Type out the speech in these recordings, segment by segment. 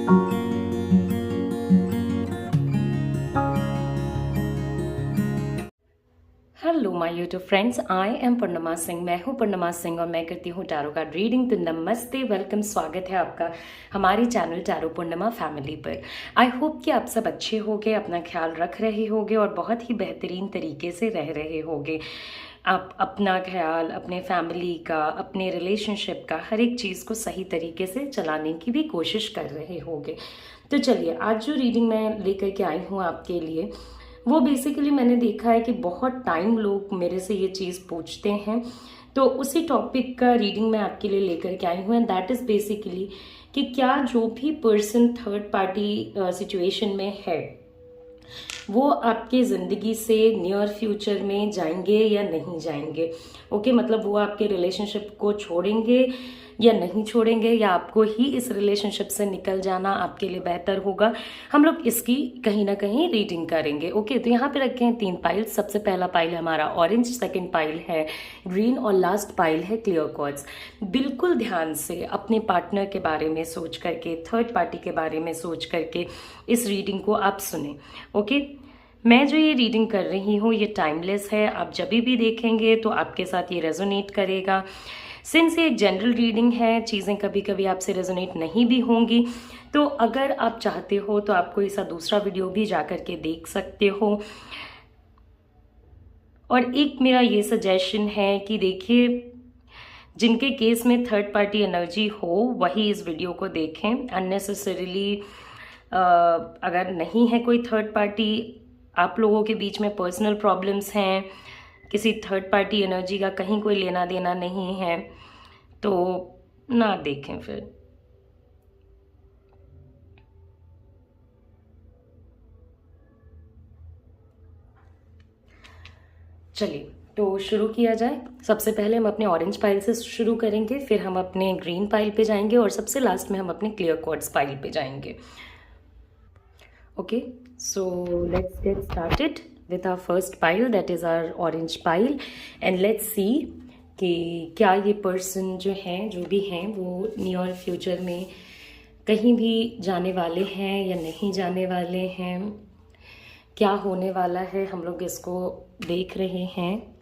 Hello my YouTube friends, I am Purnima Singh. मैं हूँ पूर्णिमा सिंह और मैं करती हूँ टैरो कार्ड रीडिंग। तो नमस्ते, वेलकम, स्वागत है आपका हमारी चैनल टैरो पूर्णिमा फैमिली पर। आई होप कि आप सब अच्छे होंगे, अपना ख्याल रख रहे होंगे और बहुत ही बेहतरीन तरीके से रह रहे होंगे। आप अपना ख्याल, अपने फैमिली का, अपने रिलेशनशिप का, हर एक चीज़ को सही तरीके से चलाने की भी कोशिश कर रहे होंगे। तो चलिए, आज जो रीडिंग मैं लेकर के आई हूँ आपके लिए, वो बेसिकली मैंने देखा है कि बहुत टाइम लोग मेरे से ये चीज़ पूछते हैं, तो उसी टॉपिक का रीडिंग मैं आपके लिए लेकर के आई हूँ। एंड दैट इज़ बेसिकली कि क्या जो भी पर्सन थर्ड पार्टी सिचुएशन में है वो आपके ज़िंदगी से नियर फ्यूचर में जाएंगे या नहीं जाएंगे। ओके, मतलब वो आपके रिलेशनशिप को छोड़ेंगे या नहीं छोड़ेंगे, या आपको ही इस रिलेशनशिप से निकल जाना आपके लिए बेहतर होगा। हम लोग इसकी कहीं ना कहीं रीडिंग करेंगे। ओके, तो यहाँ पे रखे हैं 3 पाइल। सबसे पहला पाइल है हमारा ऑरेंज, सेकंड पाइल है ग्रीन और लास्ट पाइल है क्लियर क्वार्ट्ज। बिल्कुल ध्यान से अपने पार्टनर के बारे में सोच करके, थर्ड पार्टी के बारे में सोच करके इस रीडिंग को आप सुने। ओके, मैं जो ये रीडिंग कर रही हूँ ये टाइमलेस है। आप जब भी देखेंगे तो आपके साथ ये रेजोनेट करेगा। सिंस ये एक जनरल रीडिंग है, चीज़ें कभी कभी आपसे रेजोनेट नहीं भी होंगी, तो अगर आप चाहते हो तो आप कोई सा दूसरा वीडियो भी जा कर के देख सकते हो। और एक मेरा ये सजेशन है कि देखिए, जिनके केस में थर्ड पार्टी एनर्जी हो वही इस वीडियो को देखें। अननेसेसरीली अगर नहीं है कोई थर्ड पार्टी, आप लोगों के बीच में पर्सनल प्रॉब्लम्स हैं, किसी थर्ड पार्टी एनर्जी का कहीं कोई लेना देना नहीं है, तो ना देखें फिर। चलिए, तो शुरू किया जाए। सबसे पहले हम अपने ऑरेंज पाइल से शुरू करेंगे, फिर हम अपने ग्रीन पाइल पे जाएंगे और सबसे लास्ट में हम अपने क्लियर क्वार्ट्ज पाइल पे जाएंगे। Okay, so let's get started with our first pile, that is our orange pile, and let's see कि क्या ये पर्सन जो हैं, जो भी हैं, वो नियर फ्यूचर में कहीं भी जाने वाले हैं या नहीं जाने वाले हैं, क्या होने वाला है, हम लोग इसको देख रहे हैं।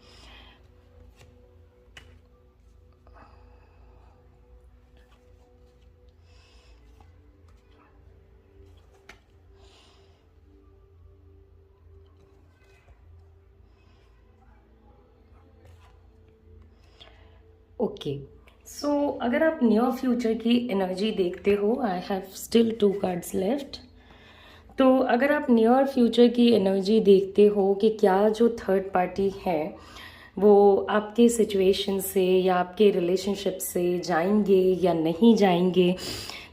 ओके, सो अगर आप नियर फ्यूचर की एनर्जी देखते हो, I have still 2 cards left. तो अगर आप नियर फ्यूचर की एनर्जी देखते हो कि क्या जो थर्ड पार्टी है वो आपके सिचुएशन से या आपके रिलेशनशिप से जाएंगे या नहीं जाएंगे,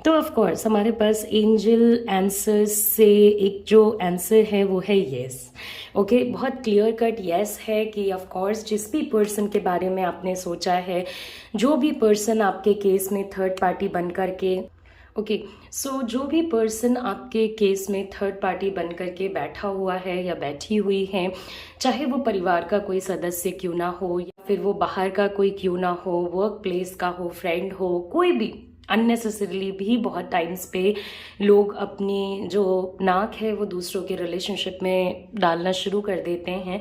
तो ऑफ कोर्स हमारे पास एंजल आंसर्स से एक जो आंसर है वो है येस। ओके, बहुत क्लियर कट येस है कि ऑफ कोर्स जिस भी पर्सन के बारे में आपने सोचा है, जो भी पर्सन आपके केस में थर्ड पार्टी बन कर के, ओके, सो जो भी पर्सन आपके केस में थर्ड पार्टी बन कर के बैठा हुआ है या बैठी हुई है, चाहे वो परिवार का कोई सदस्य क्यों ना हो या फिर वो बाहर का कोई क्यों ना हो, वर्क प्लेस का हो, फ्रेंड हो, कोई भी, अननेसेसरीली भी बहुत टाइम्स पे लोग अपनी जो नाक है वो दूसरों के रिलेशनशिप में डालना शुरू कर देते हैं,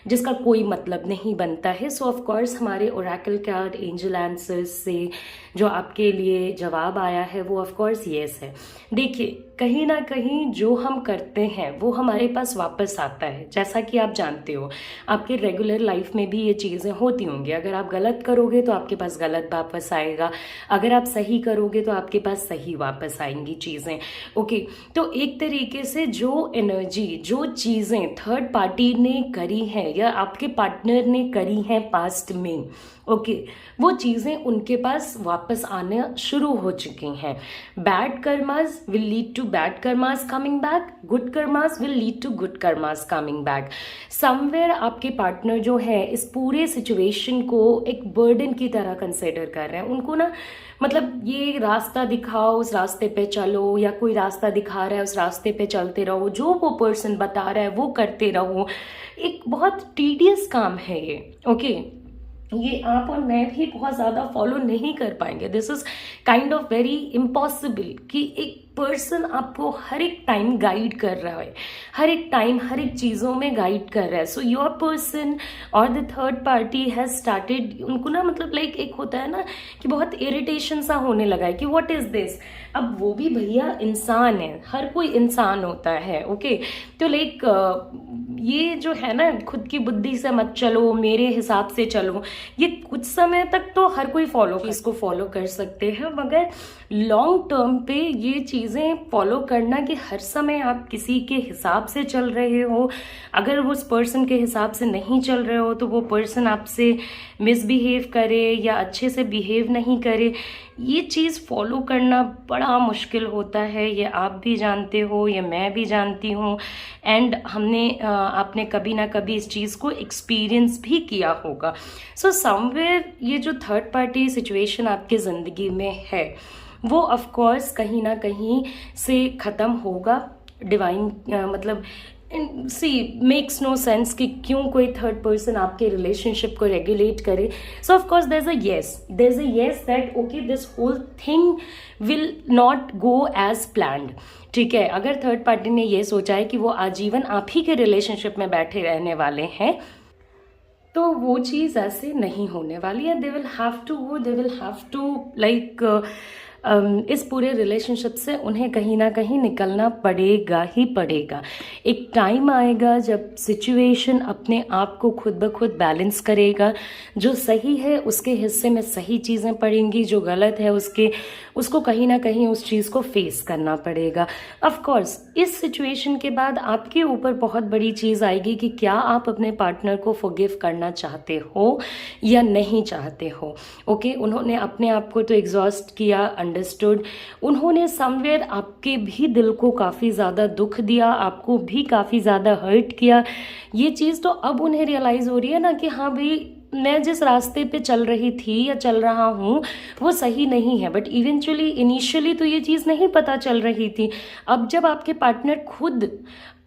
जिसका कोई मतलब नहीं बनता है। सो ऑफ कोर्स हमारे ओरेकल कार्ड एंजल आंसर्स से जो आपके लिए जवाब आया है वो ऑफ कोर्स येस है। देखिए, कहीं ना कहीं जो हम करते हैं वो हमारे पास वापस आता है। जैसा कि आप जानते हो, आपके रेगुलर लाइफ में भी ये चीज़ें होती होंगी। अगर आप गलत करोगे तो आपके पास गलत वापस आएगा, अगर आप सही करोगे तो आपके पास सही वापस आएंगी चीज़ें। ओके, तो एक तरीके से जो एनर्जी, जो चीज़ें थर्ड पार्टी ने करी है या आपके पार्टनर ने करी हैं पास्ट में, ओके, वो चीज़ें उनके पास वापस आने शुरू हो चुकी हैं। Bad karmas will lead to bad karmas coming back, good karmas will lead to good karmas coming back. Somewhere आपके पार्टनर जो है इस पूरे सिचुएशन को एक बर्डन की तरह कंसिडर कर रहे हैं। उनको ना, मतलब ये रास्ता दिखाओ, उस रास्ते पे चलो, या कोई रास्ता दिखा रहा है उस रास्ते पे चलते रहो, जो वो पर्सन बता रहा है वो करते रहो। एक बहुत टीडियस काम है ये। ओके, ये आप और मैं भी बहुत ज़्यादा फॉलो नहीं कर पाएंगे। This is kind of very impossible कि एक पर्सन आपको हर एक टाइम गाइड कर रहा है, हर एक टाइम हर एक चीज़ों में गाइड कर रहा है. सो योर पर्सन और the third party has started, उनको ना मतलब लाइक एक होता है ना कि बहुत इरिटेशन सा होने लगा है कि व्हाट इज दिस. अब वो भी भैया इंसान है, हर कोई इंसान होता है. ओके तो लाइक ये जो है ना, खुद की बुद्धि से मत चलो, मेरे हिसाब से चलो, ये कुछ समय तक तो हर कोई इसको फॉलो कर सकते हैं, मगर लॉन्ग टर्म पे ये चीज़ें फॉलो करना कि हर समय आप किसी के हिसाब से चल रहे हो, अगर वो उस पर्सन के हिसाब से नहीं चल रहे हो तो वो पर्सन आपसे मिसबिहेव करे या अच्छे से बिहेव नहीं करे, ये चीज़ फॉलो करना बड़ा मुश्किल होता है. ये आप भी जानते हो, ये मैं भी जानती हूँ, एंड आपने कभी ना कभी इस चीज़ को एक्सपीरियंस भी किया होगा. सो समवेयर ये जो थर्ड पार्टी सिचुएशन आपकी ज़िंदगी में है वो ऑफ कोर्स कहीं ना कहीं से ख़त्म होगा. डिवाइन मतलब सी मेक्स नो सेंस कि क्यों कोई थर्ड पर्सन आपके रिलेशनशिप को रेगुलेट करे. So of course there is a yes that okay this whole thing will not go as planned. ठीक है, अगर थर्ड पार्टी ने ये सोचा है कि वो आजीवन आप ही के रिलेशनशिप में बैठे रहने वाले हैं तो वो चीज़ ऐसे नहीं होने वाली है. They will have to like इस पूरे रिलेशनशिप से उन्हें कहीं ना कहीं निकलना पड़ेगा ही पड़ेगा. एक टाइम आएगा जब सिचुएशन अपने आप को खुद ब खुद बैलेंस करेगा. जो सही है उसके हिस्से में सही चीज़ें पड़ेंगी, जो गलत है उसको कहीं ना कहीं उस चीज़ को फेस करना पड़ेगा. ऑफ कोर्स इस सिचुएशन के बाद आपके ऊपर बहुत बड़ी चीज़ आएगी कि क्या आप अपने पार्टनर को फॉरगिव करना चाहते हो या नहीं चाहते हो. ओके उन्होंने अपने आप को तो एग्जॉस्ट किया, अंडरस्टूड, उन्होंने समवेयर आपके भी दिल को काफ़ी ज़्यादा दुख दिया, आपको भी काफ़ी ज़्यादा हर्ट किया. ये चीज़ तो अब उन्हें रियलाइज़ हो रही है ना कि हाँ भाई मैं जिस रास्ते पे चल रही थी या चल रहा हूँ वो सही नहीं है. बट इनिशियली तो ये चीज़ नहीं पता चल रही थी. अब जब आपके पार्टनर खुद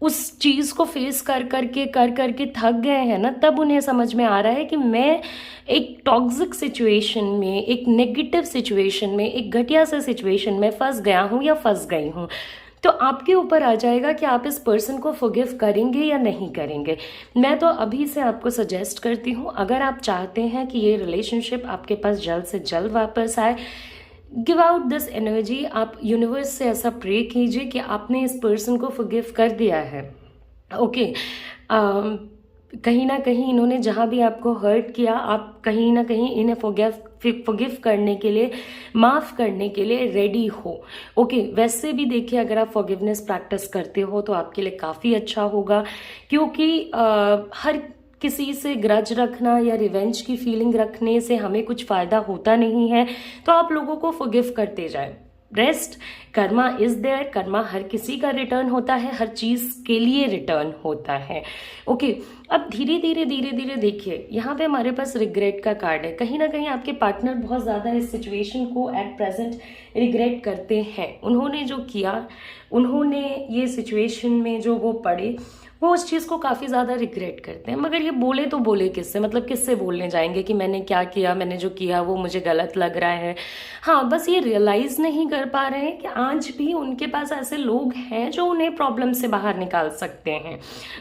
उस चीज़ को फेस कर करके थक गए हैं ना, तब उन्हें समझ में आ रहा है कि मैं एक टॉक्सिक सिचुएशन में, एक नेगेटिव सिचुएशन में, एक घटिया से सिचुएशन में फंस गया हूँ या फंस गई हूँ. तो आपके ऊपर आ जाएगा कि आप इस पर्सन को फॉरगिव करेंगे या नहीं करेंगे. मैं तो अभी से आपको सजेस्ट करती हूँ, अगर आप चाहते हैं कि ये रिलेशनशिप आपके पास जल्द से जल्द वापस आए, गिव आउट दिस एनर्जी. आप यूनिवर्स से ऐसा प्रे कीजिए कि आपने इस पर्सन को फॉरगिव कर दिया है. ओके कहीं ना कहीं इन्होंने जहाँ भी आपको हर्ट किया, आप कहीं ना कहीं इन्हें फॉरगिव करने के लिए, माफ़ करने के लिए रेडी हो. ओके वैसे भी देखिए, अगर आप फॉरगिवनेस प्रैक्टिस करते हो तो आपके लिए काफ़ी अच्छा होगा, क्योंकि हर किसी से ग्रज रखना या रिवेंज की फीलिंग रखने से हमें कुछ फ़ायदा होता नहीं है. तो आप लोगों को फॉरगिव करते जाए. Rest, karma is there, karma हर किसी का रिटर्न होता है, हर चीज़ के लिए रिटर्न होता है. ओके अब धीरे धीरे देखिए, यहाँ पे हमारे पास रिग्रेट का कार्ड है. कहीं ना कहीं आपके पार्टनर बहुत ज़्यादा इस सिचुएशन को एट प्रेजेंट रिग्रेट करते हैं. उन्होंने जो किया, उन्होंने ये सिचुएशन में जो वो पड़े, वो उस चीज़ को काफ़ी ज़्यादा रिग्रेट करते हैं. मगर ये बोले तो बोले किससे, मतलब किससे बोलने जाएंगे कि मैंने क्या किया, मैंने जो किया वो मुझे गलत लग रहा है. हाँ बस ये रियलाइज़ नहीं कर पा रहे हैं कि आज भी उनके पास ऐसे लोग हैं जो उन्हें प्रॉब्लम से बाहर निकाल सकते हैं.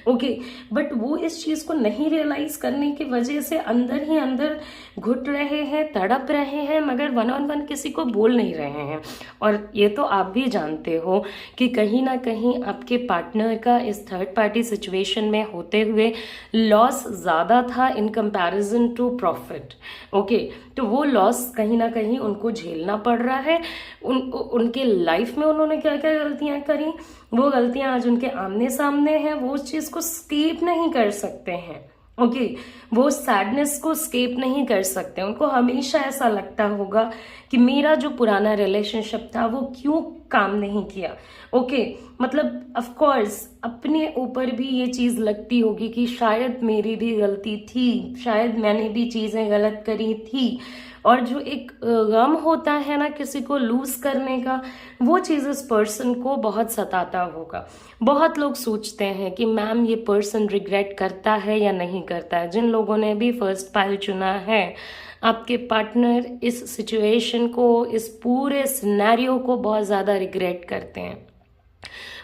ओके बट वो इस चीज़ को नहीं रियलाइज़ करने की वजह से अंदर ही अंदर घुट रहे हैं, तड़प रहे हैं, मगर वन ऑन वन किसी को बोल नहीं रहे हैं. और ये तो आप भी जानते हो कि कहीं ना कहीं आपके पार्टनर का इस थर्ड पार्टी सिचुएशन में होते हुए लॉस ज़्यादा था in comparison to profit. Okay तो वो लॉस कहीं ना कहीं उनको झेलना पड़ रहा है. उनके लाइफ में उन्होंने क्या क्या गलतियां करी, वो गलतियां आज उनके आमने सामने हैं. वो उस चीज़ को स्केप नहीं कर सकते हैं. ओके वो सैडनेस को स्केप नहीं कर सकते. उनको हमेशा ऐसा लगता होगा कि मेरा जो पुराना रिलेशनशिप था वो क्यों काम नहीं किया. ओके मतलब ऑफ कोर्स अपने ऊपर भी ये चीज़ लगती होगी कि शायद मेरी भी गलती थी, शायद मैंने भी चीज़ें गलत करी थी. और जो एक गम होता है ना किसी को लूज करने का, वो चीज़ इस पर्सन को बहुत सताता होगा। बहुत लोग सोचते हैं कि मैम ये पर्सन रिग्रेट करता है या नहीं करता है। जिन लोगों ने भी फर्स्ट पाइल चुना है, आपके पार्टनर इस सिचुएशन को, इस पूरे सिनेरियो को बहुत ज़्यादा रिग्रेट करते हैं।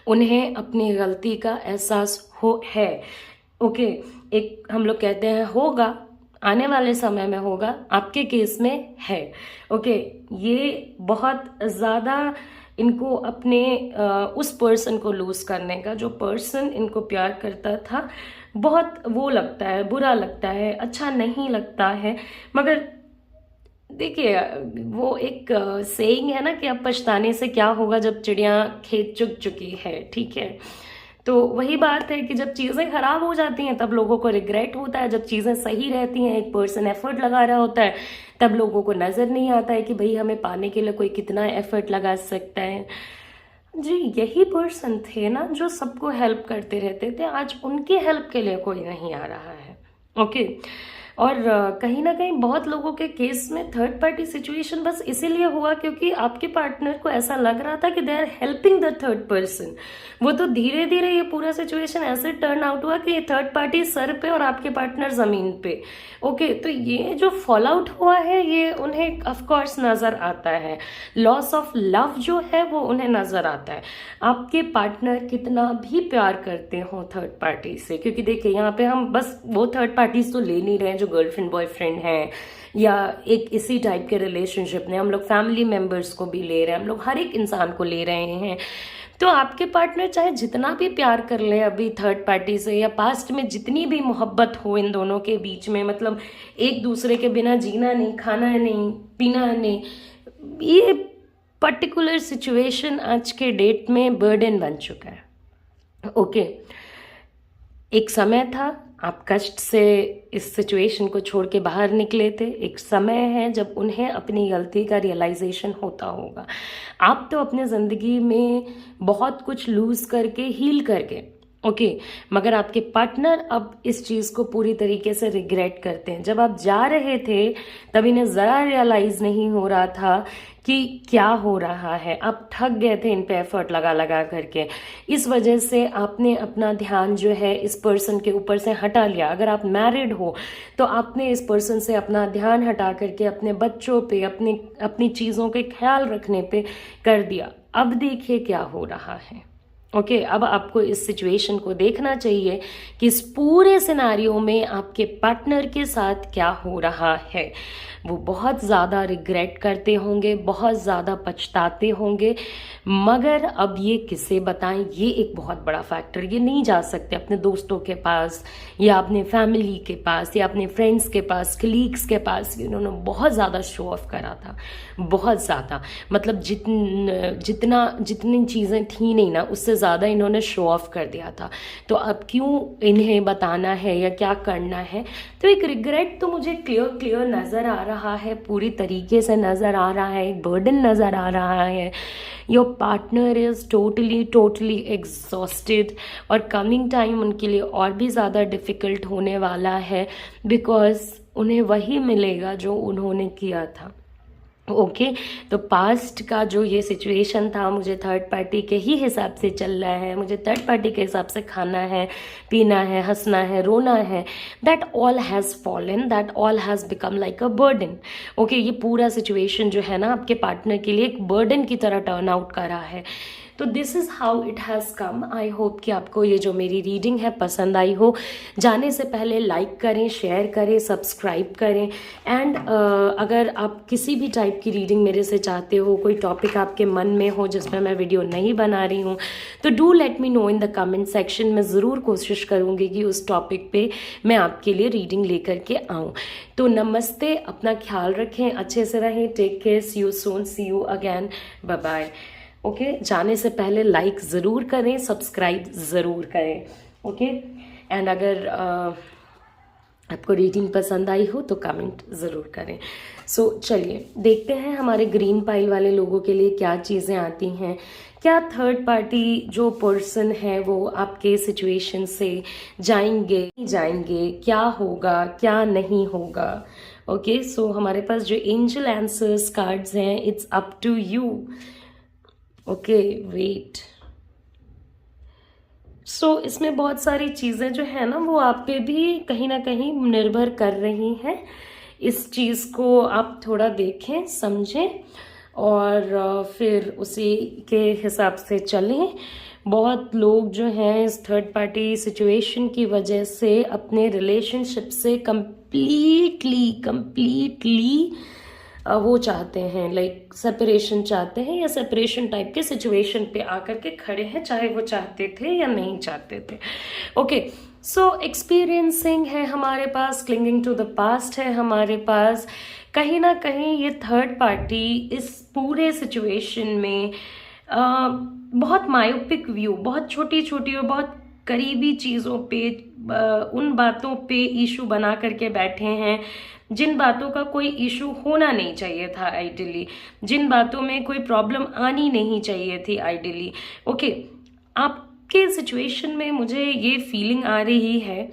उन्हें अपनी गलती का एहसास है। ओके, एक हम लोग कहते हैं होगा, आने वाले समय में होगा, आपके केस में है। ओके, ये बहुत ज़्यादा इनको अपने उस पर्सन को लूज करने का, जो पर्सन इनको प्यार करता था, बहुत वो लगता है, बुरा लगता है, अच्छा नहीं लगता है। मगर देखिए, वो एक सेइंग है ना कि अब पछताने से क्या होगा जब चिड़िया खेत चुग चुकी है, ठीक है। तो वही बात है कि जब चीज़ें खराब हो जाती हैं तब लोगों को रिग्रेट होता है, जब चीज़ें सही रहती हैं, एक पर्सन एफर्ट लगा रहा होता है, तब लोगों को नज़र नहीं आता है कि भाई हमें पाने के लिए कोई कितना एफर्ट लगा सकता है। जी, यही पर्सन थे ना जो सबको हेल्प करते रहते थे, आज उनकी हेल्प के लिए कोई नहीं आ रहा है। ओके, और कहीं ना कहीं बहुत लोगों के केस में थर्ड पार्टी सिचुएशन बस इसीलिए हुआ क्योंकि आपके पार्टनर को ऐसा लग रहा था कि they are helping the third person. वो तो धीरे धीरे ये पूरा सिचुएशन ऐसे टर्न आउट हुआ कि थर्ड पार्टी सर पे और आपके पार्टनर जमीन पे। ओके, तो ये जो फॉल आउट हुआ है ये उन्हें ऑफ कोर्स नजर आता है। लॉस ऑफ लव जो है वो उन्हें नजर आता है। आपके पार्टनर कितना भी प्यार करते हो थर्ड पार्टी से, क्योंकि देखिए यहाँ पे हम बस वो थर्ड पार्टीज तो ले नहीं रहे हैं जो गर्लफ्रेंड बॉयफ्रेंड है या एक इसी टाइप के रिलेशनशिप में, हम लोग फैमिली मेंबर्स को भी ले रहे हैं, हम लोग हर एक इंसान को ले रहे हैं। तो आपके पार्टनर चाहे जितना भी प्यार कर ले अभी थर्ड पार्टी से, या पास्ट में जितनी भी मोहब्बत हो इन दोनों के बीच में, मतलब एक दूसरे के बिना जीना नहीं, खाना नहीं, पीना नहीं, ये पर्टिकुलर सिचुएशन आज के डेट में बर्डन बन चुका है। ओके, एक समय था आप कष्ट से इस सिचुएशन को छोड़ के बाहर निकले थे, एक समय है जब उन्हें अपनी गलती का रियलाइजेशन होता होगा। आप तो अपने ज़िंदगी में बहुत कुछ लूज़ करके हील करके, ओके, मगर आपके पार्टनर अब इस चीज़ को पूरी तरीके से रिग्रेट करते हैं। जब आप जा रहे थे तब इन्हें ज़रा रियलाइज़ नहीं हो रहा था कि क्या हो रहा है। आप थक गए थे इन पे एफर्ट लगा लगा करके, इस वजह से आपने अपना ध्यान जो है इस पर्सन के ऊपर से हटा लिया। अगर आप मैरिड हो तो आपने इस पर्सन से अपना ध्यान हटा करके अपने बच्चों पे, अपनी चीज़ों के ख्याल रखने पे कर दिया। अब देखिए क्या हो रहा है। ओके, अब आपको इस सिचुएशन को देखना चाहिए कि इस पूरे सिनारियो में आपके पार्टनर के साथ क्या हो रहा है। वो बहुत ज़्यादा रिग्रेट करते होंगे, बहुत ज़्यादा पछताते होंगे, मगर अब ये किसे बताएं, ये एक बहुत बड़ा फैक्टर। ये नहीं जा सकते अपने दोस्तों के पास या अपने फैमिली के पास या अपने फ्रेंड्स के पास, कलीग्स के पास। इन्होंने बहुत ज़्यादा शो ऑफ करा था, बहुत ज़्यादा, मतलब जितनी चीज़ें थी नहीं ना, उससे ज़्यादा इन्होंने शो ऑफ कर दिया था। तो अब क्यों इन्हें बताना है या क्या करना है। तो एक रिग्रेट तो मुझे क्लियर नज़र आ रहा है, पूरी तरीके से नज़र आ रहा है, एक बर्डन नज़र आ रहा है। Your partner is totally exhausted, और कमिंग टाइम उनके लिए और भी ज़्यादा डिफ़िकल्ट होने वाला है, बिकॉज उन्हें वही मिलेगा जो उन्होंने किया था। ओके, तो पास्ट का जो ये सिचुएशन था, मुझे थर्ड पार्टी के ही हिसाब से चल रहा है, मुझे थर्ड पार्टी के हिसाब से खाना है, पीना है, हंसना है, रोना है, that all has fallen, that all has become like a burden. Okay, ये पूरा सिचुएशन जो है ना आपके पार्टनर के लिए एक बर्डन की तरह टर्न आउट कर रहा है। तो this is how it has come. I hope कि आपको ये जो मेरी रीडिंग है पसंद आई हो। जाने से पहले लाइक करें, शेयर करें, सब्सक्राइब करें, एंड अगर आप किसी भी टाइप की रीडिंग मेरे से चाहते हो, कोई टॉपिक आपके मन में हो जिसमें मैं वीडियो नहीं बना रही हूँ, तो do let me know in the comment section. मैं ज़रूर कोशिश करूँगी कि उस टॉपिक पे मैं आपके लिए रीडिंग लेकर के आऊँ। तो नमस्ते, अपना ख्याल रखें, अच्छे से रहें, take care, see you soon, see you again, bye bye. Okay, जाने से पहले लाइक ज़रूर करें, सब्सक्राइब ज़रूर करें। ओके, एंड अगर आपको रीडिंग पसंद आई हो तो कमेंट ज़रूर करें। सो चलिए देखते हैं हमारे ग्रीन पाइल वाले लोगों के लिए क्या चीज़ें आती हैं। क्या थर्ड पार्टी जो पर्सन है वो आपके सिचुएशन से जाएंगे, क्या होगा, क्या नहीं होगा। ओके, सो हमारे पास जो एंजल आंसर्स कार्ड्स हैं, it's up to you. Okay, wait. So इसमें बहुत सारी चीज़ें जो है ना वो आप पे भी कहीं ना कहीं निर्भर कर रही हैं। इस चीज़ को आप थोड़ा देखें, समझें और फिर उसी के हिसाब से चलें। बहुत लोग जो हैं इस थर्ड पार्टी सिचुएशन की वजह से अपने रिलेशनशिप से कंप्लीटली वो चाहते हैं, लाइक सेपरेशन चाहते हैं या सेपरेशन टाइप के सिचुएशन पे आकर के खड़े हैं, चाहे वो चाहते थे या नहीं चाहते थे। ओके, सो एक्सपीरियंसिंग है हमारे पास, क्लिंगिंग टू द पास्ट है हमारे पास। कहीं ना कहीं ये थर्ड पार्टी इस पूरे सिचुएशन में बहुत मायोपिक व्यू, बहुत छोटी छोटी और बहुत करीबी चीज़ों पे, उन बातों पे इशू बना करके बैठे हैं जिन बातों का कोई इशू होना नहीं चाहिए था आइडियली, जिन बातों में कोई प्रॉब्लम आनी नहीं चाहिए थी आइडियली। ओके, आपके सिचुएशन में मुझे ये फीलिंग आ रही है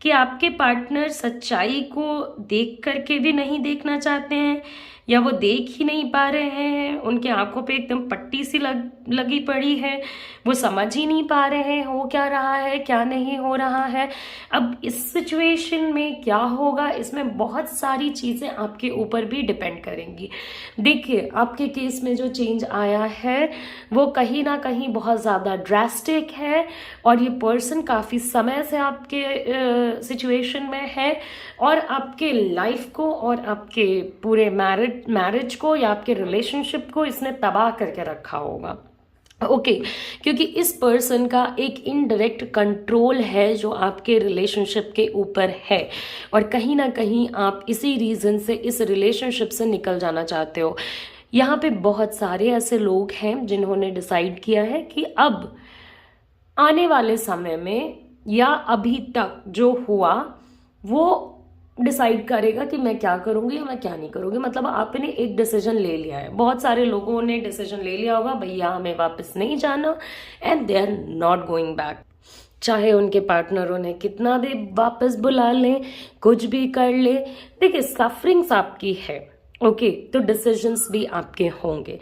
कि आपके पार्टनर सच्चाई को देख करके भी नहीं देखना चाहते हैं, या वो देख ही नहीं पा रहे हैं, उनके आंखों पे एकदम पट्टी सी लगी पड़ी है, वो समझ ही नहीं पा रहे हैं हो क्या रहा है, क्या नहीं हो रहा है। अब इस सिचुएशन में क्या होगा, इसमें बहुत सारी चीज़ें आपके ऊपर भी डिपेंड करेंगी। देखिए, आपके केस में जो चेंज आया है वो कहीं ना कहीं बहुत ज़्यादा ड्रास्टिक है, और ये पर्सन काफ़ी समय से आपके सिचुएशन में है, और आपके लाइफ को और आपके पूरे मैरिज को या आपके रिलेशनशिप को इसने तबाह करके रखा होगा। ओके, क्योंकि इस पर्सन का एक इनडायरेक्ट कंट्रोल है जो आपके रिलेशनशिप के ऊपर है, और कहीं ना कहीं आप इसी रीज़न से इस रिलेशनशिप से निकल जाना चाहते हो। यहाँ पे बहुत सारे ऐसे लोग हैं जिन्होंने डिसाइड किया है कि अब आने वाले समय में या अभी तक जो हुआ वो डिसाइड करेगा कि मैं क्या करूंगी या मैं क्या नहीं करूंगी। मतलब आपने एक डिसीजन ले लिया है, बहुत सारे लोगों ने डिसीजन ले लिया होगा, भैया हमें वापस नहीं जाना, and they are not going back. चाहे उनके पार्टनर उन्हें कितना भी वापस बुला लें, कुछ भी कर ले, देखिए सफरिंग्स आपकी है। ओके, तो डिसीजंस भी आपके होंगे।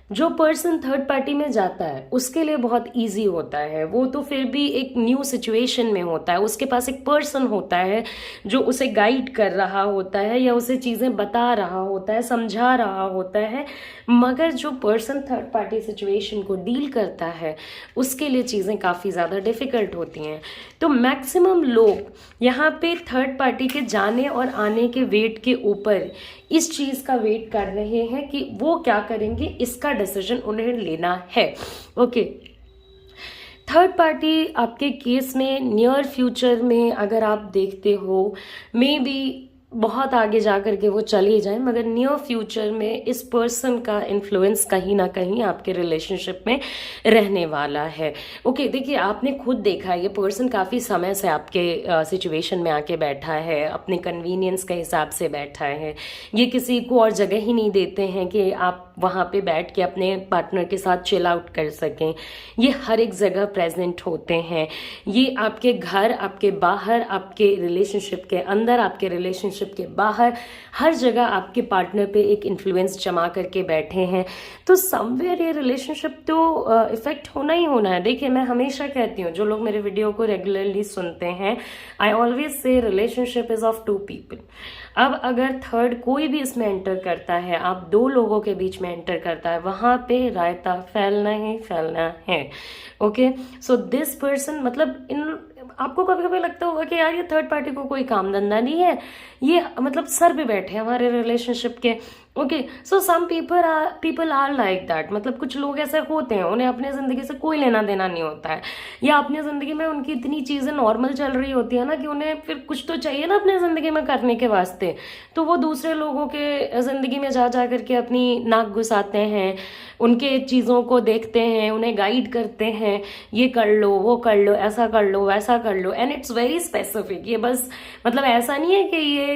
जो पर्सन थर्ड पार्टी में जाता है उसके लिए बहुत इजी होता है, वो तो फिर भी एक न्यू सिचुएशन में होता है, उसके पास एक पर्सन होता है जो उसे गाइड कर रहा होता है या उसे चीज़ें बता रहा होता है, समझा रहा होता है। मगर जो पर्सन थर्ड पार्टी सिचुएशन को डील करता है उसके लिए चीज़ें काफ़ी ज़्यादा डिफ़िकल्ट होती हैं। तो मैक्सिमम लोग यहाँ पे थर्ड पार्टी के जाने और आने के वेट के ऊपर इस चीज़ का वेट कर रहे हैं कि वो क्या करेंगे, इसका डिसीजन उन्हें लेना है। ओके, थर्ड पार्टी आपके केस में नियर फ्यूचर में अगर आप देखते हो, मे बी बहुत आगे जा कर के वो चले जाए, मगर नियर फ्यूचर में इस पर्सन का इन्फ्लुएंस कहीं ना कहीं आपके रिलेशनशिप में रहने वाला है। ओके, देखिए आपने खुद देखा है ये पर्सन काफ़ी समय से आपके सिचुएशन में आके बैठा है, अपने कन्वीनियंस के हिसाब से बैठा है। ये किसी को और जगह ही नहीं देते हैं कि आप वहाँ पे बैठ के अपने पार्टनर के साथ चिल आउट कर सकें। ये हर एक जगह प्रेजेंट होते हैं। ये आपके घर, आपके बाहर, आपके रिलेशनशिप के अंदर, आपके रिलेशनशिप के बाहर, हर जगह आपके पार्टनर पे एक इन्फ्लुएंस जमा करके बैठे हैं। तो समवेयर ये रिलेशनशिप तो इफेक्ट होना ही होना है। देखिए, मैं हमेशा कहती हूँ, जो लोग मेरे वीडियो को रेगुलरली सुनते हैं, I always say relationship is of two people. अब अगर थर्ड कोई भी इसमें एंटर करता है, आप दो लोगों के बीच में एंटर करता है, वहां पे रायता फैलना ही फैलना है। ओके, सो दिस पर्सन, मतलब इन आपको कभी कभी लगता होगा कि यार ये थर्ड पार्टी को कोई काम धंधा नहीं है, ये मतलब सर पे बैठे हैं हमारे रिलेशनशिप के। Okay, so some people are like that. मतलब कुछ लोग ऐसे होते हैं, उन्हें अपने ज़िंदगी से कोई लेना देना नहीं होता है, या अपनी ज़िंदगी में उनकी इतनी चीज़ें नॉर्मल चल रही होती है ना कि उन्हें फिर कुछ तो चाहिए ना अपने ज़िंदगी में करने के वास्ते। तो वो दूसरे लोगों के ज़िंदगी में जा करके अपनी नाक घुसाते हैं, उनके चीज़ों को देखते हैं, उन्हें गाइड करते हैं, ये कर लो, वो कर लो, ऐसा कर लो, वैसा कर लो। And it's very specific. ये बस मतलब ऐसा नहीं है कि ये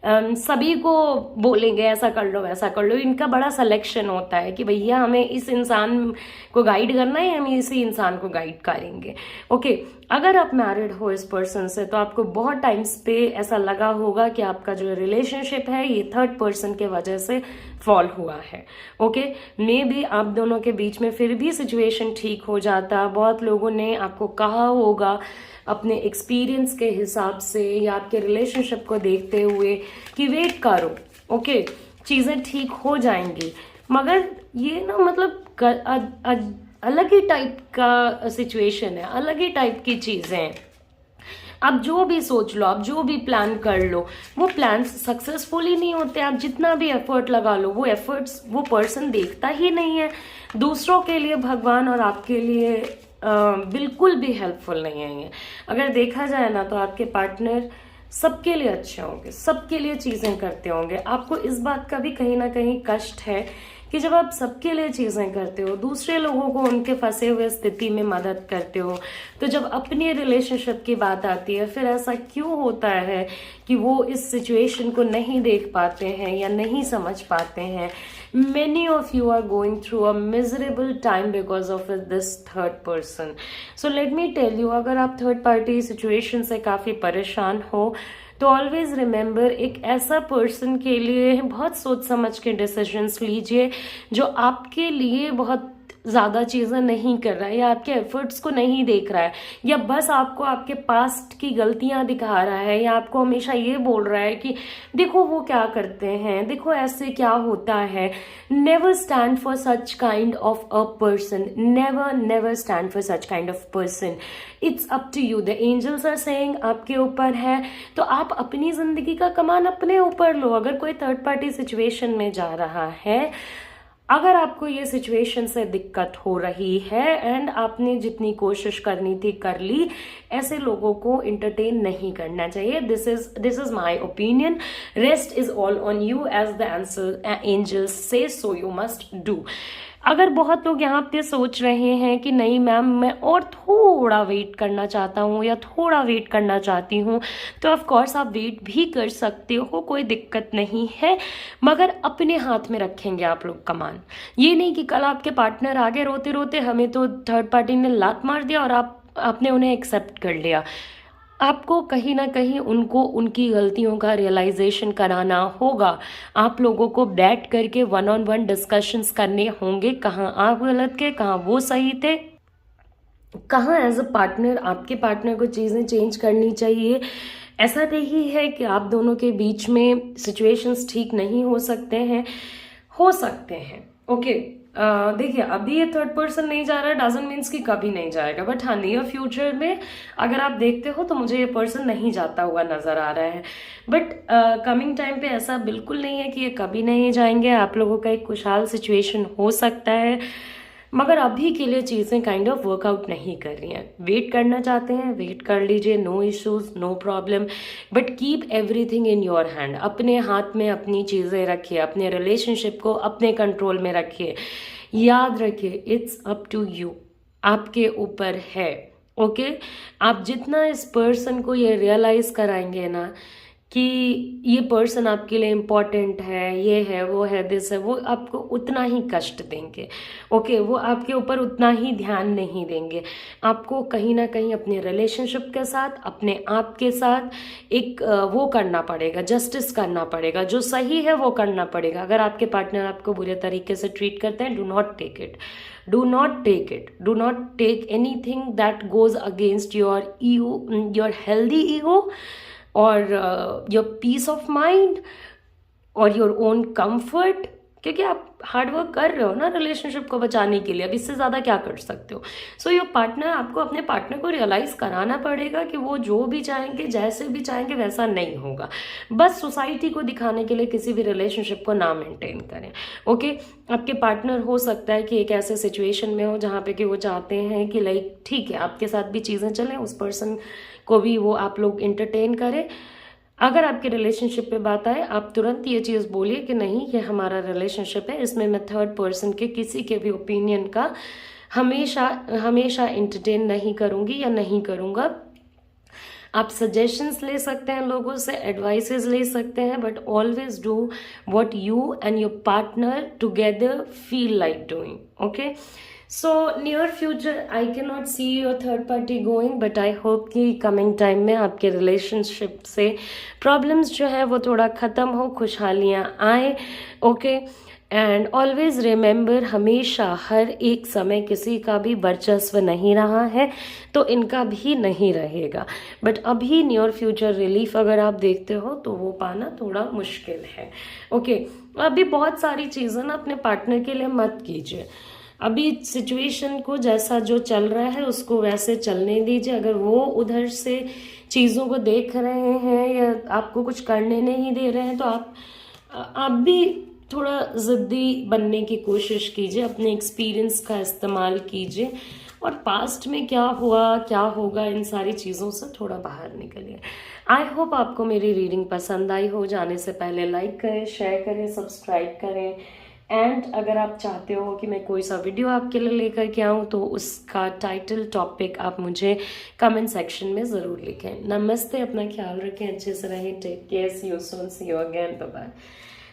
सभी को बोलेंगे ऐसा कर लो वैसा कर लो। इनका बड़ा सिलेक्शन होता है कि भैया हमें इस इंसान को गाइड करना है, हम इसी इंसान को गाइड करेंगे। ओके, अगर आप मैरिड हो इस पर्सन से तो आपको बहुत टाइम्स पे ऐसा लगा होगा कि आपका जो रिलेशनशिप है ये थर्ड पर्सन के वजह से फॉल हुआ है। ओके, मे बी आप दोनों के बीच में फिर भी सिचुएशन ठीक हो जाता। बहुत लोगों ने आपको कहा होगा अपने एक्सपीरियंस के हिसाब से या आपके रिलेशनशिप को देखते हुए कि वेट करो, ओके, चीजें ठीक हो जाएंगी। मगर ये ना मतलब अलग ही टाइप का सिचुएशन है, अलग ही टाइप की चीजें हैं। आप जो भी सोच लो, आप जो भी प्लान कर लो, वो प्लान्स सक्सेसफुल ही नहीं होते। आप जितना भी एफर्ट लगा लो, वो एफर्ट्स वो पर्सन देखता ही नहीं है। दूसरों के लिए भगवान और आपके लिए बिल्कुल भी हेल्पफुल नहीं है ये। अगर देखा जाए ना तो आपके पार्टनर सबके लिए अच्छे होंगे, सबके लिए चीजें करते होंगे। आपको इस बात का भी कहीं ना कहीं कष्ट है कि जब आप सबके लिए चीजें करते हो, दूसरे लोगों को उनके फंसे हुए स्थिति में मदद करते हो, तो जब अपनी रिलेशनशिप की बात आती है फिर ऐसा क्यों होता है कि वो इस सिचुएशन को नहीं देख पाते हैं या नहीं समझ पाते हैं। Many of you are going through a miserable time because of this third person. So let me tell you, अगर आप थर्ड पार्टी सिचुएशन से काफी परेशान हो तो ऑलवेज रिमेंबर, एक ऐसा पर्सन के लिए बहुत सोच समझ के डिसीजंस लीजिए जो आपके लिए बहुत ज्यादा चीजें नहीं कर रहा है या आपके एफर्ट्स को नहीं देख रहा है या बस आपको आपके पास्ट की गलतियां दिखा रहा है या आपको हमेशा ये बोल रहा है कि देखो वो क्या करते हैं, देखो ऐसे क्या होता है। Never stand for such kind of a person, never stand for such kind of person. It's up to you, the angels are saying आपके ऊपर है, तो आप अपनी जिंदगी का कमान अपने ऊपर लो। अगर कोई थर्ड पार्टी सिचुएशन में जा रहा है, अगर आपको ये सिचुएशन से दिक्कत हो रही है एंड आपने जितनी कोशिश करनी थी कर ली, ऐसे लोगों को इंटरटेन नहीं करना चाहिए। This is my opinion. Rest is all on you as the answer angels say, so you must do. अगर बहुत लोग यहाँ पे सोच रहे हैं कि नहीं मैम मैं और थोड़ा वेट करना चाहता हूँ या थोड़ा वेट करना चाहती हूँ, तो ऑफ कोर्स आप वेट भी कर सकते हो, कोई दिक्कत नहीं है। मगर अपने हाथ में रखेंगे आप लोग कमान। ये नहीं कि कल आपके पार्टनर आगे रोते रोते हमें तो थर्ड पार्टी ने लात मार दिया और आपने उन्हें एक्सेप्ट कर लिया। आपको कहीं ना कहीं उनको उनकी गलतियों का रियलाइजेशन कराना होगा। आप लोगों को बैठ करके 1-on-1 डिस्कशंस करने होंगे, कहाँ आप गलत थे, कहाँ वो सही थे, कहाँ एज अ पार्टनर आपके पार्टनर को चीज़ें चेंज करनी चाहिए। ऐसा नहीं है कि आप दोनों के बीच में सिचुएशंस ठीक नहीं हो सकते हैं, ओके। देखिए अभी ये थर्ड पर्सन नहीं जा रहा है डजंट मीन्स कि कभी नहीं जाएगा, बट हाँ नियर फ्यूचर में अगर आप देखते हो तो मुझे ये पर्सन नहीं जाता हुआ नजर आ रहा है। बट कमिंग टाइम पे ऐसा बिल्कुल नहीं है कि ये कभी नहीं जाएंगे। आप लोगों का एक खुशहाल सिचुएशन हो सकता है, मगर अभी के लिए चीज़ें काइंड ऑफ वर्कआउट नहीं कर रही हैं। वेट करना चाहते हैं, वेट कर लीजिए, no issues, no problem, but keep everything in your hand. अपने हाथ में अपनी चीज़ें रखिए, अपने रिलेशनशिप को अपने कंट्रोल में रखिए। याद रखिए इट्स अप टू यू, आपके ऊपर है, ओके। आप जितना इस पर्सन को ये रियलाइज कराएंगे ना कि ये पर्सन आपके लिए इम्पॉर्टेंट है, ये है, वो है, दिस है, वो आपको उतना ही कष्ट देंगे, ओके। वो आपके ऊपर उतना ही ध्यान नहीं देंगे। आपको कहीं ना कहीं अपने रिलेशनशिप के साथ, अपने आप के साथ एक वो करना पड़ेगा, जस्टिस करना पड़ेगा, जो सही है वो करना पड़ेगा। अगर आपके पार्टनर आपको बुरे तरीके से ट्रीट करते हैं, do not take it, do not take anything that goes against your ego, your healthy ego, or your peace of mind or your own comfort, क्योंकि आप हार्ड वर्क कर रहे हो ना रिलेशनशिप को बचाने के लिए। अब इससे ज़्यादा क्या कर सकते हो। सो योर पार्टनर, आपको अपने पार्टनर को रियलाइज कराना पड़ेगा कि वो जो भी चाहेंगे, जैसे भी चाहेंगे वैसा नहीं होगा। बस सोसाइटी को दिखाने के लिए किसी भी रिलेशनशिप को ना मेंटेन करें, ओके। आपके पार्टनर हो सकता है कि एक ऐसे सिचुएशन में हो जहाँ पे कि वो चाहते हैं कि लाइक ठीक है आपके साथ भी चीज़ें चलें, उस पर्सन को भी वो आप लोग इंटरटेन करें। अगर आपके रिलेशनशिप पे बात आए, आप तुरंत ये चीज़ बोलिए कि नहीं ये हमारा रिलेशनशिप है, इसमें मैं थर्ड पर्सन के किसी के भी ओपिनियन का हमेशा इंटरटेन नहीं करूँगी या नहीं करूँगा। आप सजेशंस ले सकते हैं, लोगों से एडवाइसेस ले सकते हैं, but always do what you and your partner together feel like doing, okay. So near future I can not see your third party going, but I hope कि कमिंग टाइम में आपके रिलेशनशिप से problems जो है वो थोड़ा ख़त्म हो, खुशहालियाँ आए. ओके. एंड ऑलवेज रिमेंबर, हमेशा हर एक समय किसी का भी वर्चस्व नहीं रहा है तो इनका भी नहीं रहेगा. बट अभी नियर फ्यूचर रिलीफ अगर आप देखते हो तो वो पाना थोड़ा मुश्किल है. ओके. अभी बहुत सारी चीज़ें ना अपने पार्टनर के लिए मत कीजिए. अभी सिचुएशन को जैसा जो चल रहा है उसको वैसे चलने दीजिए. अगर वो उधर से चीज़ों को देख रहे हैं या आपको कुछ करने नहीं दे रहे हैं तो आप भी थोड़ा ज़िद्दी बनने की कोशिश कीजिए. अपने एक्सपीरियंस का इस्तेमाल कीजिए और पास्ट में क्या हुआ क्या होगा इन सारी चीज़ों से थोड़ा बाहर निकलिए. आई होप आपको मेरी रीडिंग पसंद आई हो. जाने से पहले लाइक करें, शेयर करें, सब्सक्राइब करें. एंड अगर आप चाहते हो कि मैं कोई सा वीडियो आपके लिए लेकर के आऊँ तो उसका टाइटल, टॉपिक आप मुझे कमेंट सेक्शन में ज़रूर लिखें. नमस्ते, अपना ख्याल रखें, अच्छे से रहें. Take care, see you soon, see you again, bye bye.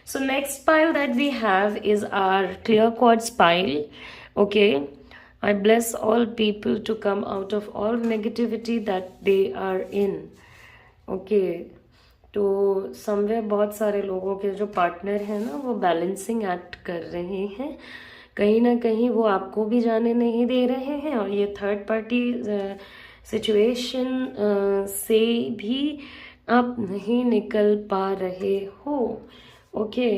So next pile that we have is our clear quartz pile. Okay. I bless all people to come out of all negativity that they are in. Okay. तो somewhere बहुत सारे लोगों के जो partner हैं ना वो balancing act कर रहे हैं. कहीं ना कहीं वो आपको भी जाने नहीं दे रहे हैं और ये थर्ड पार्टी सिचुएशन से भी आप नहीं निकल पा रहे हो. Okay.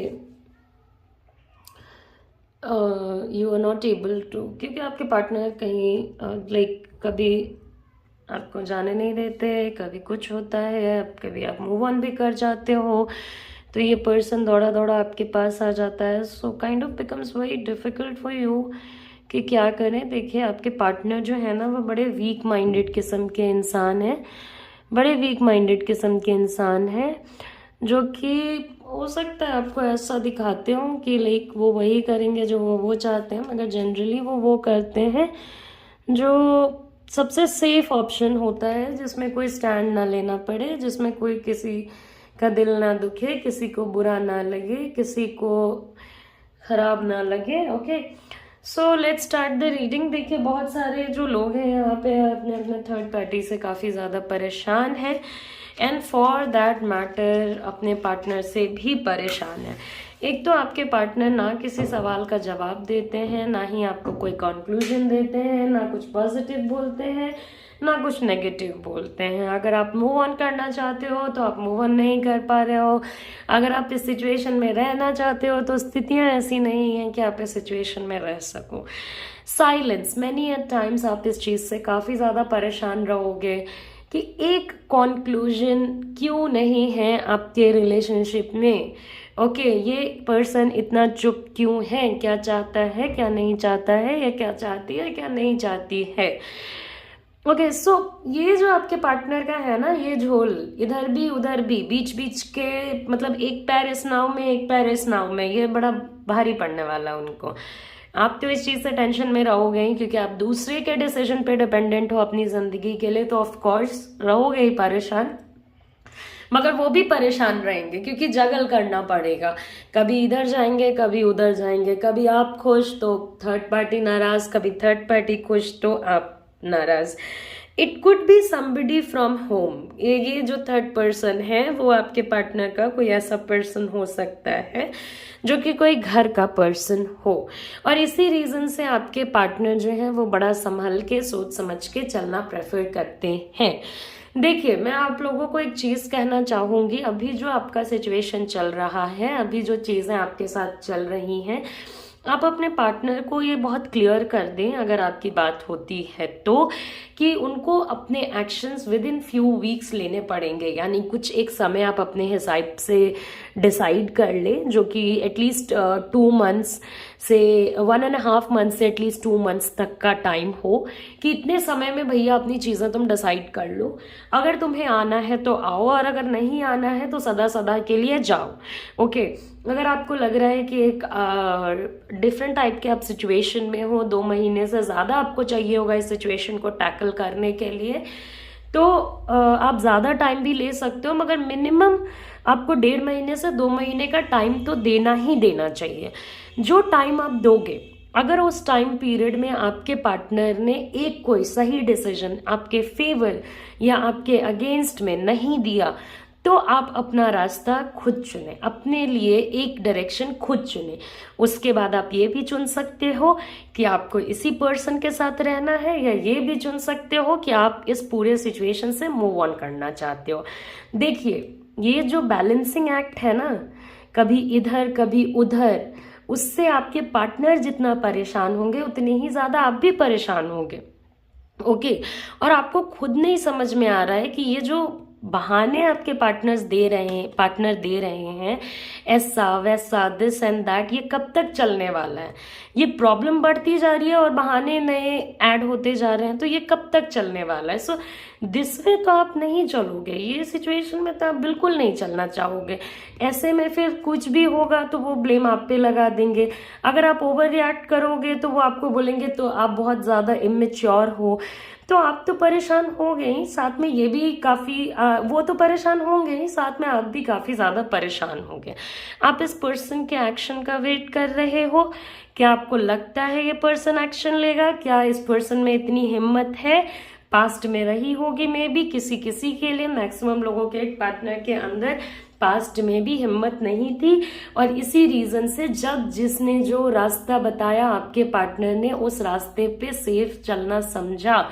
You are not able to, क्योंकि आपके पार्टनर कहीं लाइक कभी आपको जाने नहीं देते, कभी कुछ होता है, कभी आप मूव ऑन भी कर जाते हो तो ये पर्सन दौड़ा दौड़ा आपके पास आ जाता है. So kind of becomes very difficult for you कि क्या करें. देखिए आपके पार्टनर जो है ना वो बड़े वीक माइंडेड किस्म के इंसान हैं, बड़े वीक माइंडेड किस्म के इंसान हैं जो कि हो सकता है आपको ऐसा दिखाते हो कि लाइक वो वही करेंगे जो वो चाहते हैं, मगर जनरली वो करते हैं जो सबसे सेफ ऑप्शन होता है, जिसमें कोई स्टैंड ना लेना पड़े, जिसमें कोई किसी का दिल ना दुखे, किसी को बुरा ना लगे, किसी को खराब ना लगे. Okay. So let's start the reading. देखिए बहुत सारे जो लोग हैं यहाँ पे अपने अपने थर्ड पार्टी से काफ़ी ज़्यादा परेशान हैं एंड फॉर दैट मैटर अपने पार्टनर से भी परेशान है. एक तो आपके पार्टनर ना किसी सवाल का जवाब देते हैं, ना ही आपको कोई कंक्लूजन देते हैं, ना कुछ पॉजिटिव बोलते हैं, ना कुछ नेगेटिव बोलते हैं. अगर आप मूव ऑन करना चाहते हो तो आप मूव ऑन नहीं कर पा रहे हो. अगर आप इस सिचुएशन में रहना चाहते हो तो स्थितियाँ ऐसी नहीं हैं कि आप इस सिचुएशन में रह सको. साइलेंस, मैनी एट टाइम्स आप इस चीज़ से काफ़ी ज़्यादा परेशान रहोगे कि एक कंक्लूजन क्यों नहीं है आपके रिलेशनशिप में. ओके. ये पर्सन इतना चुप क्यों है, क्या चाहता है, क्या नहीं चाहता है, या क्या चाहती है, क्या नहीं चाहती है. ओके. सो ये जो आपके पार्टनर का है ना ये झोल, इधर भी उधर भी, बीच बीच के, मतलब एक पैर इस नाव में एक पैर इस नाव में, ये बड़ा भारी पड़ने वाला है उनको. आप तो इस चीज़ से टेंशन में रहोगे ही क्योंकि आप दूसरे के डिसीजन पे डिपेंडेंट हो अपनी ज़िंदगी के लिए, तो ऑफ कोर्स रहोगे ही परेशान. मगर वो भी परेशान रहेंगे क्योंकि जगल करना पड़ेगा. कभी इधर जाएंगे, कभी उधर जाएंगे, कभी आप खुश तो थर्ड पार्टी नाराज, कभी थर्ड पार्टी खुश तो आप नाराज. It could be somebody from home. ये जो थर्ड पर्सन है वो आपके पार्टनर का कोई ऐसा पर्सन हो सकता है जो कि कोई घर का पर्सन हो, और इसी रीज़न से आपके पार्टनर जो है वो बड़ा संभल के सोच समझ के चलना प्रेफर करते हैं. देखिए मैं आप लोगों को एक चीज़ कहना चाहूँगी. अभी जो आपका सिचुएशन चल रहा है, अभी जो चीज़ें आपके साथ चल रही हैं, आप अपने पार्टनर को ये बहुत क्लियर कर दें अगर आपकी बात होती है तो, कि उनको अपने actions with in few weeks लेने पड़ेंगे. यानी कुछ एक समय आप अपने हिसाब से डिसाइड कर ले जो कि एटलीस्ट 2 मंथ्स से 1.5 मंथ से एटलीस्ट 2 मंथ्स तक का टाइम हो कि इतने समय में भैया अपनी चीज़ें तुम डिसाइड कर लो. अगर तुम्हें आना है तो आओ और अगर नहीं आना है तो सदा सदा के लिए जाओ. ओके. अगर आपको लग रहा है कि एक डिफरेंट टाइप के आप सिचुएशन में हो, 2 महीने से ज़्यादा आपको चाहिए होगा इस सिचुएशन को टैकल करने के लिए, तो आप ज़्यादा टाइम भी ले सकते हो, मगर मिनिमम आपको 1.5 महीने से 2 महीने का टाइम तो देना ही देना चाहिए. जो टाइम आप दोगे अगर उस टाइम पीरियड में आपके पार्टनर ने एक कोई सही डिसीजन आपके फेवर या आपके अगेंस्ट में नहीं दिया, तो आप अपना रास्ता खुद चुने, अपने लिए एक डायरेक्शन खुद चुने। उसके बाद आप ये भी चुन सकते हो कि आपको इसी पर्सन के साथ रहना है, या ये भी चुन सकते हो कि आप इस पूरे सिचुएशन से मूव ऑन करना चाहते हो। देखिए, ये जो बैलेंसिंग एक्ट है ना, कभी इधर कभी उधर, उससे आपके पार्टनर जितना परेशान होंगे उतने ही ज्यादा आप भी परेशान होंगे। ओके, और आपको खुद नहीं समझ में आ रहा है कि ये जो बहाने आपके पार्टनर दे रहे हैं, ऐसा वैसा, दिस एंड दैट, ये कब तक चलने वाला है? ये प्रॉब्लम बढ़ती जा रही है और बहाने नए ऐड होते जा रहे हैं, तो ये कब तक चलने वाला है? सो दिस वे तो आप नहीं चलोगे, ये सिचुएशन में तो आप बिल्कुल नहीं चलना चाहोगे। ऐसे में फिर कुछ भी होगा तो वो ब्लेम आप पे लगा देंगे। अगर आप ओवर रिएक्ट करोगे तो वो आपको बोलेंगे तो आप बहुत ज्यादा इमेच्योर हो, तो आप तो परेशान होंगे ही, साथ में ये भी काफी वो तो परेशान होंगे ही, साथ में आप भी काफी ज्यादा परेशान होंगे। आप इस पर्सन के एक्शन का वेट कर रहे हो। क्या आपको लगता है ये पर्सन एक्शन लेगा? क्या इस पर्सन में इतनी हिम्मत है? पास्ट में रही होगी मे बी किसी किसी के लिए, मैक्सिमम लोगों के पार्टनर के अंदर पास्ट में भी हिम्मत नहीं थी, और इसी रीजन से जब जिसने जो रास्ता बताया आपके पार्टनर ने उस रास्ते पे सेफ चलना समझा।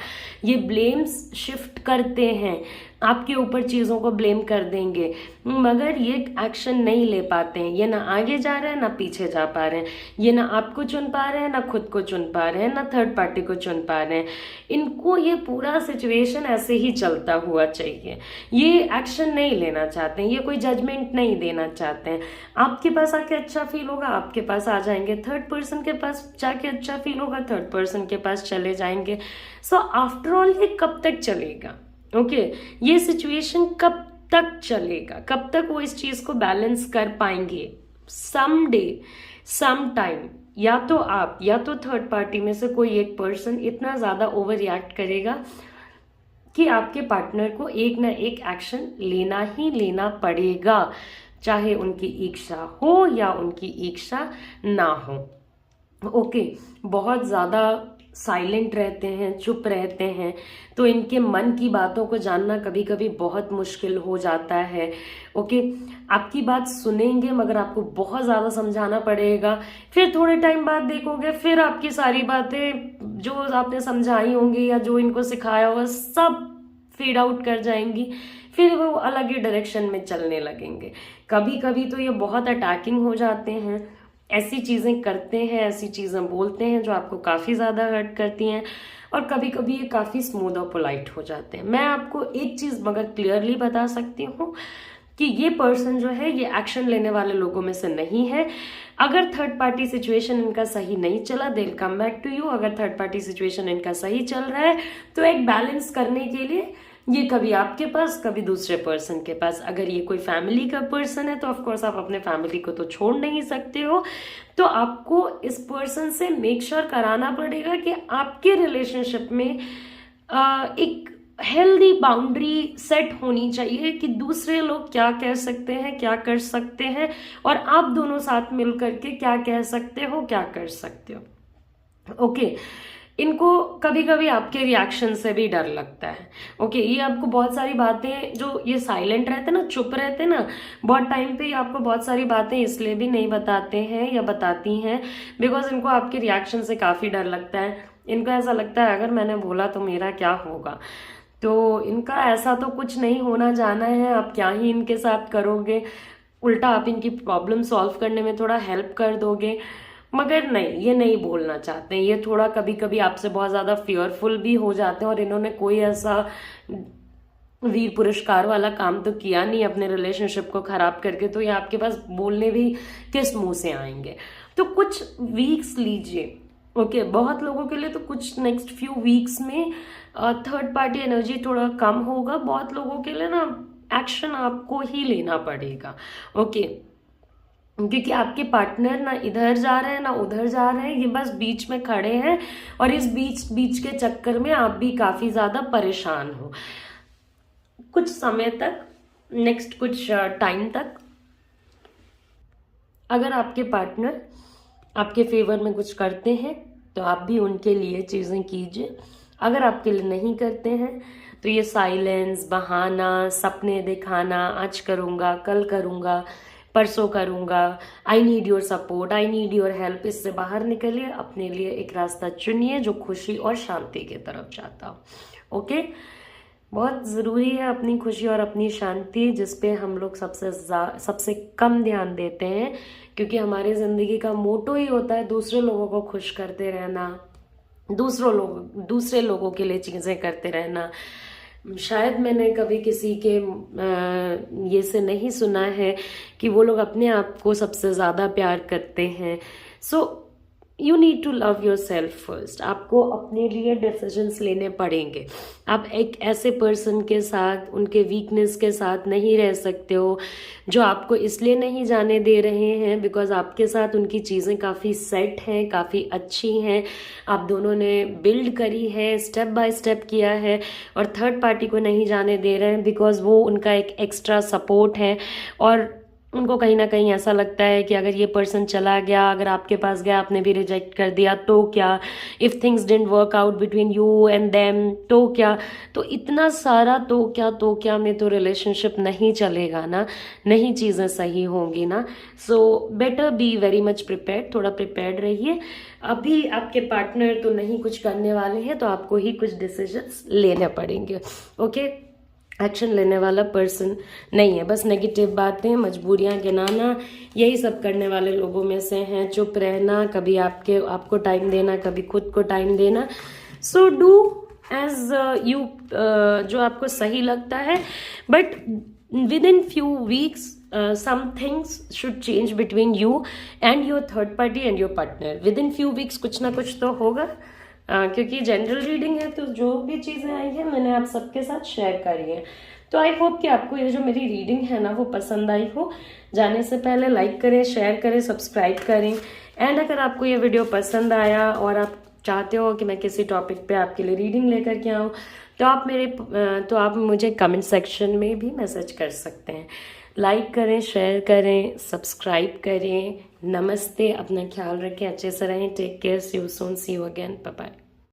ये ब्लेम्स शिफ्ट करते हैं, आपके ऊपर चीजों को ब्लेम कर देंगे, मगर ये एक्शन नहीं ले पाते हैं। ये ना आगे जा रहे हैं ना पीछे जा पा रहे हैं, ये ना आपको चुन पा रहे हैं ना खुद को चुन पा रहे हैं ना थर्ड पार्टी को चुन पा रहे हैं। इनको ये पूरा सिचुएशन ऐसे ही चलता हुआ चाहिए, ये एक्शन नहीं लेना चाहते हैं, ये कोई जजमेंट नहीं देना चाहते हैं। आपके पास आके अच्छा फील होगा, आपके पास आ जाएंगे, थर्ड पर्सन के पास जाके अच्छा फील होगा, थर्ड पर्सन के पास चले जाएंगे। सो आफ्टर ऑल ये कब तक चलेगा? ओके, ये सिचुएशन कब तक चलेगा? कब तक वो इस चीज को बैलेंस कर पाएंगे? सम डे, सम टाइम, या तो आप या तो थर्ड पार्टी में से कोई एक पर्सन इतना ज्यादा ओवर रिएक्ट करेगा कि आपके पार्टनर को एक ना एक एक्शन लेना ही लेना पड़ेगा, चाहे उनकी इच्छा हो या उनकी इच्छा ना हो। ओके, बहुत ज्यादा साइलेंट रहते हैं, चुप रहते हैं, तो इनके मन की बातों को जानना कभी कभी बहुत मुश्किल हो जाता है। ओके, आपकी बात सुनेंगे मगर आपको बहुत ज्यादा समझाना पड़ेगा। फिर थोड़े टाइम बाद देखोगे फिर आपकी सारी बातें जो आपने समझाई होंगी या जो इनको सिखाया होगा सब फेड आउट कर जाएंगी, फिर वो अलग ही डायरेक्शन में चलने लगेंगे। कभी कभी तो ये बहुत अटैकिंग हो जाते हैं, ऐसी चीजें करते हैं, ऐसी चीजें बोलते हैं जो आपको काफी ज्यादा हर्ट करती हैं, और कभी कभी ये काफी स्मूथ और पोलाइट हो जाते हैं। मैं आपको एक चीज मगर क्लियरली बता सकती हूँ कि ये पर्सन जो है ये एक्शन लेने वाले लोगों में से नहीं है। अगर थर्ड पार्टी सिचुएशन इनका सही नहीं चला, they will come back to you. अगर थर्ड पार्टी सिचुएशन इनका सही चल रहा है तो एक बैलेंस करने के लिए ये कभी आपके पास कभी दूसरे पर्सन के पास। अगर ये कोई फैमिली का पर्सन है तो ऑफकोर्स आप अपने फैमिली को तो छोड़ नहीं सकते हो, तो आपको इस पर्सन से मेक श्योर कराना पड़ेगा कि आपके रिलेशनशिप में एक हेल्दी बाउंड्री सेट होनी चाहिए कि दूसरे लोग क्या कह सकते हैं, क्या कर सकते हैं, और आप दोनों साथ मिल करके क्या कह सकते हो, क्या कर सकते हो। ओके, इनको कभी कभी आपके रिएक्शन से भी डर लगता है। ओके, ये आपको बहुत सारी बातें, जो ये साइलेंट रहते ना, चुप रहते ना बहुत टाइम पे, आपको बहुत सारी बातें इसलिए भी नहीं बताते हैं या बताती हैं बिकॉज इनको आपके रिएक्शन से काफी डर लगता है। इनको ऐसा लगता है अगर मैंने बोला तो मेरा क्या होगा, तो इनका ऐसा तो कुछ नहीं होना जाना है, आप क्या ही इनके साथ करोगे, उल्टा आप इनकी प्रॉब्लम सॉल्व करने में थोड़ा हेल्प कर दोगे। मगर नहीं, ये नहीं बोलना चाहते हैं, ये थोड़ा कभी कभी आपसे बहुत ज्यादा फियरफुल भी हो जाते हैं, और इन्होंने कोई ऐसा वीर पुरस्कार वाला काम तो किया नहीं अपने रिलेशनशिप को खराब करके, तो ये आपके पास बोलने भी किस मुंह से आएंगे। तो कुछ वीक्स लीजिए। ओके, बहुत लोगों के लिए तो कुछ नेक्स्ट फ्यू वीक्स में थर्ड पार्टी एनर्जी थोड़ा कम होगा, बहुत लोगों के लिए ना एक्शन आपको ही लेना पड़ेगा। ओके, क्योंकि आपके पार्टनर ना इधर जा रहे हैं ना उधर जा रहे हैं, ये बस बीच में खड़े हैं, और इस बीच के चक्कर में आप भी काफी ज्यादा परेशान हो कुछ समय तक, कुछ टाइम तक। अगर आपके पार्टनर आपके फेवर में कुछ करते हैं तो आप भी उनके लिए चीज़ें कीजिए। अगर आपके लिए नहीं करते हैं तो ये साइलेंस, बहाना, सपने दिखाना, आज करूँगा, कल करूँगा, परसों करूँगा, I need your support, I need your help, इससे बाहर निकलिए। अपने लिए एक रास्ता चुनिए जो खुशी और शांति की तरफ जाता हो। ओके, बहुत ज़रूरी है अपनी खुशी और अपनी शांति, जिस पे हम लोग सबसे कम ध्यान देते हैं, क्योंकि हमारी ज़िंदगी का मोटो ही होता है दूसरे लोगों को खुश करते रहना, दूसरे लोगों के लिए चीज़ें करते रहना। शायद मैंने कभी किसी के ये से नहीं सुना है कि वो लोग अपने आप को सबसे ज़्यादा प्यार करते हैं। So you need to love yourself first. आपको अपने लिए डिसीजंस लेने पड़ेंगे। आप एक ऐसे पर्सन के साथ, उनके वीकनेस के साथ नहीं रह सकते हो जो आपको इसलिए नहीं जाने दे रहे हैं बिकॉज आपके साथ उनकी चीज़ें काफ़ी सेट हैं, काफ़ी अच्छी हैं, आप दोनों ने बिल्ड करी है, स्टेप बाय स्टेप किया है, और थर्ड पार्टी को नहीं जाने दे रहे हैं बिकॉज वो उनका एक एक्स्ट्रा सपोर्ट है। और उनको कहीं ना कहीं ऐसा लगता है कि अगर ये पर्सन चला गया, अगर आपके पास गया, आपने भी रिजेक्ट कर दिया तो क्या, if things didn't work out between you and them तो क्या। तो इतना सारा तो क्या में तो रिलेशनशिप नहीं चलेगा ना, नहीं चीज़ें सही होंगी ना। So better be very much prepared, थोड़ा प्रिपेयर्ड रहिए। अभी आपके पार्टनर तो नहीं कुछ करने वाले हैं, तो आपको ही कुछ डिसीजंस लेने पड़ेंगे। ओके, एक्शन लेने वाला पर्सन नहीं है, बस नेगेटिव बातें, मजबूरियां गिनाना, यही सब करने वाले लोगों में से हैं। चुप रहना, कभी आपको टाइम देना, कभी खुद को टाइम देना। सो डू एज यू, जो आपको सही लगता है, but with in few weeks some things should change between you and your third party and your partner. within few weeks कुछ ना कुछ तो होगा, क्योंकि जनरल रीडिंग है तो जो भी चीज़ें आई है मैंने आप सबके साथ शेयर करी है। तो आई होप कि आपको ये जो मेरी रीडिंग है ना वो पसंद आई हो। जाने से पहले लाइक करें, शेयर करें, सब्सक्राइब करें। एंड अगर आपको ये वीडियो पसंद आया और आप चाहते हो कि मैं किसी टॉपिक पे आपके लिए रीडिंग लेकर के आऊँ, तो आप मुझे कमेंट सेक्शन में भी मैसेज कर सकते हैं। लाइक करें, शेयर करें, सब्सक्राइब करें। नमस्ते, अपना ख्याल रखें, अच्छे से रहें। Take care, see you soon, see you again, bye bye.